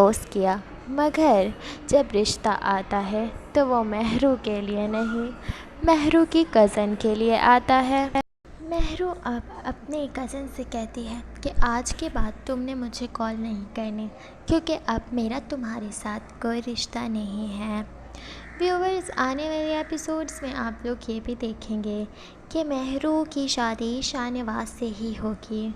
Propose किया, मगर जब रिश्ता आता है तो वो मेहरू के लिए नहीं, मेहरू की कज़न के लिए आता है। मेहरू अब अपने कज़न से कहती है कि आज के बाद तुमने मुझे कॉल नहीं करनी, क्योंकि अब मेरा तुम्हारे साथ कोई रिश्ता नहीं है। व्यूवर्स, आने वाले एपिसोड्स में आप लोग ये भी देखेंगे कि मेहरू की शादी शाहनवाज से ही होगी।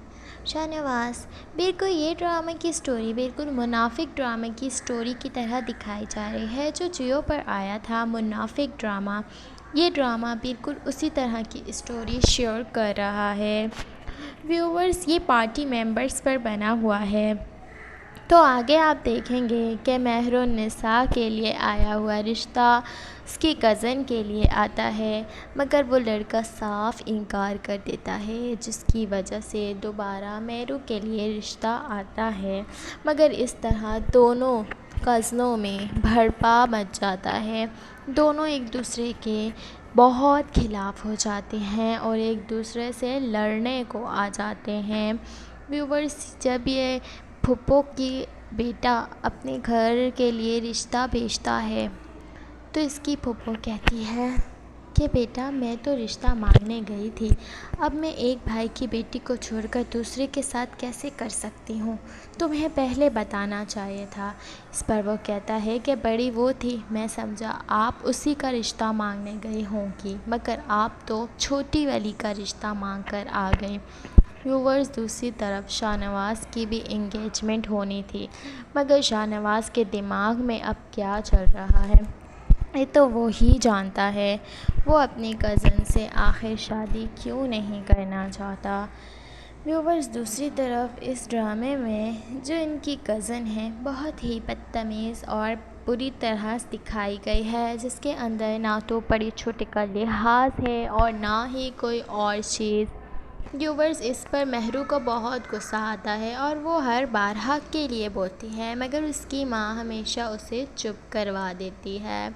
शाहनवाज बिल्कुल ये ड्रामा की स्टोरी बिल्कुल मुनाफिक ड्रामा की स्टोरी की तरह दिखाई जा रही है, जो जियो पर आया था मुनाफिक ड्रामा। ये ड्रामा बिल्कुल उसी तरह की स्टोरी शेयर कर रहा है। व्यूवर्स, ये पार्टी मेंबर्स पर बना हुआ है, तो आगे आप देखेंगे कि मेहरुन्निसा के लिए आया हुआ रिश्ता उसकी कज़न के लिए आता है, मगर वो लड़का साफ इनकार कर देता है, जिसकी वजह से दोबारा मेहरू के लिए रिश्ता आता है। मगर इस तरह दोनों कज़नों में भड़पा मच जाता है, दोनों एक दूसरे के बहुत खिलाफ़ हो जाते हैं और एक दूसरे से लड़ने को आ जाते हैं। व्यूवर्स, जब ये फूफो की बेटा अपने घर के लिए रिश्ता भेजता है तो इसकी फूफो कहती है कि बेटा, मैं तो रिश्ता मांगने गई थी, अब मैं एक भाई की बेटी को छोड़कर दूसरे के साथ कैसे कर सकती हूँ, तुम्हें पहले बताना चाहिए था। इस पर वो कहता है कि बड़ी वो थी, मैं समझा आप उसी का रिश्ता मांगने गई होंगी, मगर आप तो छोटी वाली का रिश्ता मांग कर आ गई। व्यूवर्स, दूसरी तरफ शाहनवाज की भी इंगेजमेंट होनी थी, मगर शाहनवाज के दिमाग में अब क्या चल रहा है ये तो वो ही जानता है। वो अपनी कज़न से आखिर शादी क्यों नहीं करना चाहता। व्यूवर्स, दूसरी तरफ इस ड्रामे में जो इनकी कज़न है बहुत ही बदतमीज़ और बुरी तरह से दिखाई गई है, जिसके अंदर ना तो बड़े छोटे का लिहाज है और ना ही कोई और चीज़। व्यूवर्स, इस पर मेहरू को बहुत गुस्सा आता है और वो हर बार हक के लिए बोलती है, मगर उसकी माँ हमेशा उसे चुप करवा देती है।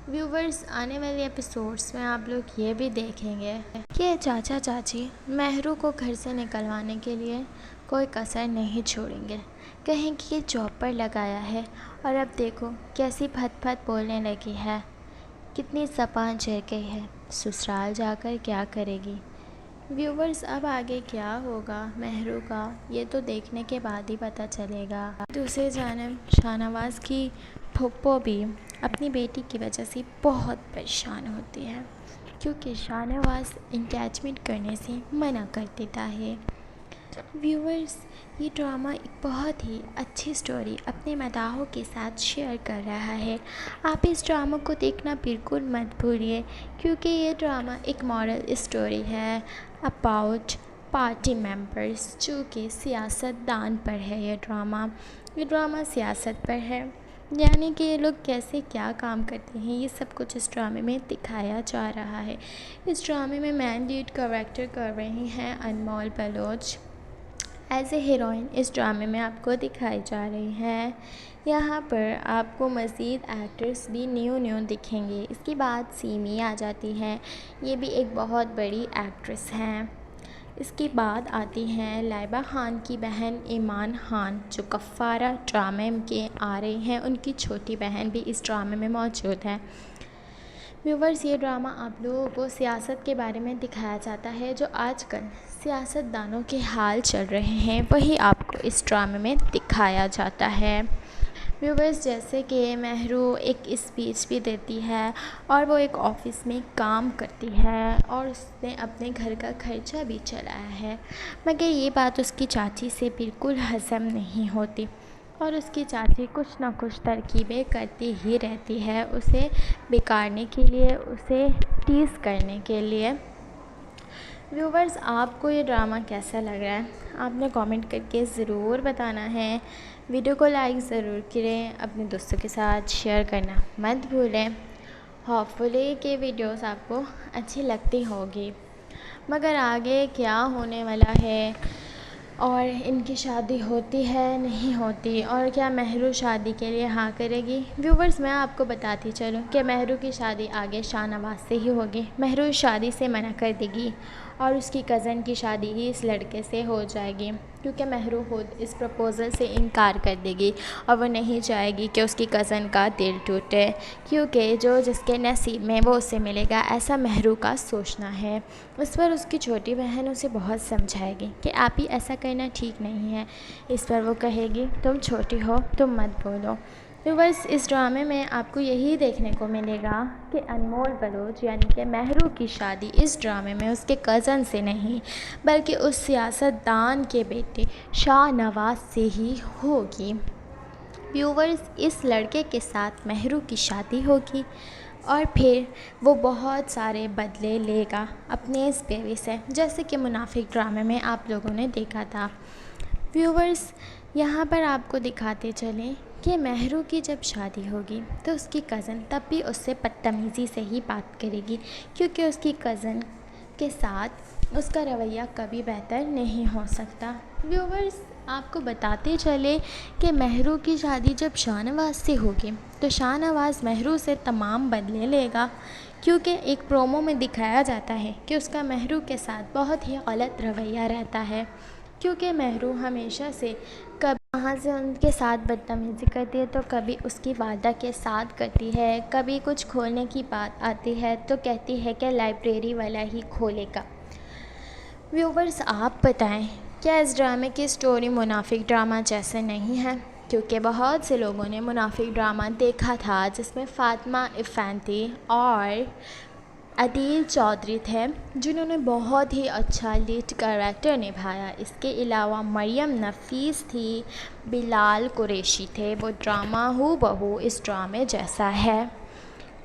व्यूवर्स, आने वाले एपिसोड्स में आप लोग ये भी देखेंगे कि चाचा चाची मेहरू को घर से निकलवाने के लिए कोई कसर नहीं छोड़ेंगे, कहेंगे कि जॉब पर लगाया है और अब देखो कैसी फट फट बोलने लगी है, कितनी ज़बान चढ़ गई है, ससुराल जाकर क्या करेगी। व्यूवर्स, अब आगे क्या होगा मेहरू का, ये तो देखने के बाद ही पता चलेगा। दूसरी जानब शाहनवाज की फूफो भी अपनी बेटी की वजह से बहुत परेशान होती है, क्योंकि शाहनवाज इंगेजमेंट करने से मना कर देता है। व्यूवर्स, ये ड्रामा एक बहुत ही अच्छी स्टोरी अपने मदाहों के साथ शेयर कर रहा है। आप इस ड्रामा को देखना बिल्कुल मत भूलिए, क्योंकि ये ड्रामा एक मॉरल स्टोरी है अबाउट पार्टी मेंबर्स, जो कि सियासतदान पर है। ये ड्रामा सियासत पर है, यानी कि ये लोग कैसे क्या काम करते हैं, ये सब कुछ इस ड्रामे में दिखाया जा रहा है। इस ड्रामे में मेन लीड कैरेक्टर कर रही हैं अनमोल बलोच। एज ए हीरोइन इस ड्रामे में आपको दिखाई जा रही हैं। यहाँ पर आपको मज़ीद एक्टर्स भी न्यू दिखेंगे। इसके बाद सीमी आ जाती हैं, ये भी एक बहुत बड़ी एक्ट्रेस हैं। इसके बाद आती हैं लाइबा खान की बहन ईमान खान, जो कफ़ारा ड्रामे के आ रही हैं, उनकी छोटी बहन भी इस ड्रामे में मौजूद है। व्यूवर्स, ये ड्रामा आप लोगों को सियासत के बारे में दिखाया जाता है, जो आजकल सियासतदानों के हाल चल रहे हैं वही आपको इस ड्रामे में दिखाया जाता है। व्यूवर्स, जैसे कि मेहरू एक स्पीच भी देती है और वो एक ऑफ़िस में काम करती है और उसने अपने घर का खर्चा भी चलाया है, मगर ये बात उसकी चाची से बिल्कुल हज़म नहीं होती और उसकी चाची कुछ ना कुछ तरकीबें करती ही रहती है उसे बिगाड़ने के लिए, उसे टीज़ करने के लिए। व्यूवर्स, आपको ये ड्रामा कैसा लग रहा है आपने कमेंट करके ज़रूर बताना है। वीडियो को लाइक ज़रूर करें, अपने दोस्तों के साथ शेयर करना मत भूलें। होपफुली कि वीडियोस आपको अच्छी लगती होगी, मगर आगे क्या होने वाला है और इनकी शादी होती है नहीं होती, और क्या मेहरू शादी के लिए हाँ करेगी। व्यूवर्स, मैं आपको बताती चलूँ कि मेहरू की शादी आगे शाहनवाज से ही होगी, मेहरू शादी से मना कर देगी और उसकी कज़न की शादी ही इस लड़के से हो जाएगी, क्योंकि महरू खुद इस प्रपोज़ल से इनकार कर देगी और वो नहीं चाहेगी कि उसकी कज़न का दिल टूटे, क्योंकि जो जिसके नसीब में वो उससे मिलेगा, ऐसा महरू का सोचना है। इस पर उसकी छोटी बहन उसे बहुत समझाएगी कि आप ही ऐसा करना ठीक नहीं है। इस पर वो कहेगी तुम छोटी हो, तुम मत बोलो। तो बस इस ड्रामे में आपको यही देखने को मिलेगा कि अनमोल बलोच यानी कि महरू की शादी इस ड्रामे में उसके कज़न से नहीं, बल्कि उस सियासतदान के बेटे शाहनवाज़ से ही होगी। व्यूवर्स, इस लड़के के साथ महरू की शादी होगी और फिर वो बहुत सारे बदले लेगा अपने इस बेवे से, जैसे कि मुनाफिक ड्रामे में आप लोगों ने देखा था। व्यूवर्स, यहाँ पर आपको दिखाते चलें कि महरू की जब शादी होगी तो उसकी कज़न तब भी उससे बदतमीज़ी से ही बात करेगी, क्योंकि उसकी कज़न के साथ उसका रवैया कभी बेहतर नहीं हो सकता। व्यूवर्स, आपको बताते चले कि महरू की शादी जब शाहनवाज़ से होगी तो शाहनवाज़ महरू से तमाम बदले लेगा, क्योंकि एक प्रोमो में दिखाया जाता है कि उसका महरू के साथ बहुत ही गलत रवैया रहता है, क्योंकि महरू हमेशा से कभी वहाँ से उनके साथ बदतमीज़ी करती है तो कभी उसकी वादा के साथ करती है, कभी कुछ खोलने की बात आती है तो कहती है कि लाइब्रेरी वाला ही खोलेगा। व्यूवर्स, आप बताएं क्या इस ड्रामे की स्टोरी मुनाफिक ड्रामा जैसे नहीं है? क्योंकि बहुत से लोगों ने मुनाफिक ड्रामा देखा था जिसमें फ़ातिमा इफ़ेंती और अदील चौधरी थे, जिन्होंने बहुत ही अच्छा लीड कैरेक्टर निभाया। इसके अलावा मरियम नफ़ीस थी, बिलाल कुरैशी थे। वो ड्रामा हूबहू इस ड्रामे जैसा है।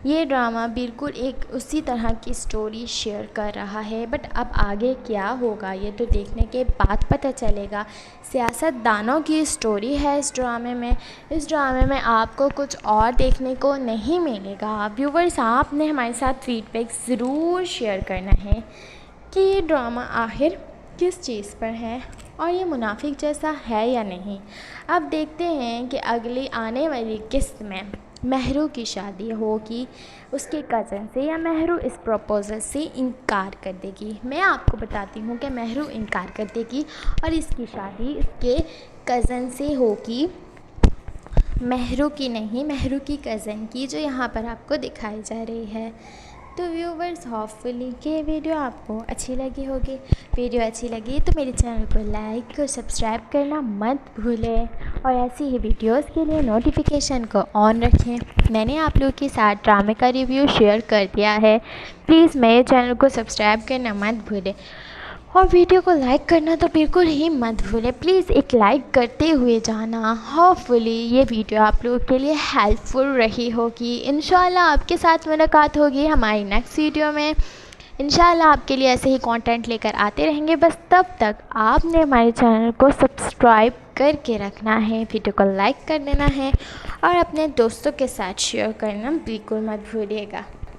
ये ड्रामा बिल्कुल एक उसी तरह की स्टोरी शेयर कर रहा है, बट अब आगे क्या होगा ये तो देखने के बाद पता चलेगा। सियासतदानों की स्टोरी है इस ड्रामे में। इस ड्रामे में आपको कुछ और देखने को नहीं मिलेगा। व्यूवर्स, आपने हमारे साथ फीडबैक ज़रूर शेयर करना है कि ये ड्रामा आखिर किस चीज़ पर है और ये मुनाफिक जैसा है या नहीं। अब देखते हैं कि अगली आने वाली किस्त में महरू की शादी होगी उसके कज़न से या महरू इस प्रपोज़ल से इनकार कर देगी। मैं आपको बताती हूँ कि महरू इनकार कर देगी और इसकी शादी इसके कज़न से होगी, महरू की नहीं, महरू की कज़न की, जो यहाँ पर आपको दिखाई जा रही है। तो व्यूवर्स, होपफुली कि वीडियो आपको अच्छी लगी होगी। वीडियो अच्छी लगी तो मेरे चैनल को लाइक और सब्सक्राइब करना मत भूलें और ऐसी ही वीडियोस के लिए नोटिफिकेशन को ऑन रखें। मैंने आप लोगों के साथ ड्रामे का रिव्यू शेयर कर दिया है। प्लीज़ मेरे चैनल को सब्सक्राइब करना मत भूलें और वीडियो को लाइक करना तो बिल्कुल ही मत भूलें। प्लीज़ एक लाइक करते हुए जाना। होपफुली ये वीडियो आप लोगों के लिए हेल्पफुल रही होगी। इंशाल्लाह आपके साथ मुलाकात होगी हमारी नेक्स्ट वीडियो में। इंशाल्लाह आपके लिए ऐसे ही कंटेंट लेकर आते रहेंगे। बस तब तक आपने हमारे चैनल को सब्सक्राइब करके रखना है, वीडियो को लाइक कर देना है और अपने दोस्तों के साथ शेयर करना बिल्कुल मत भूलिएगा।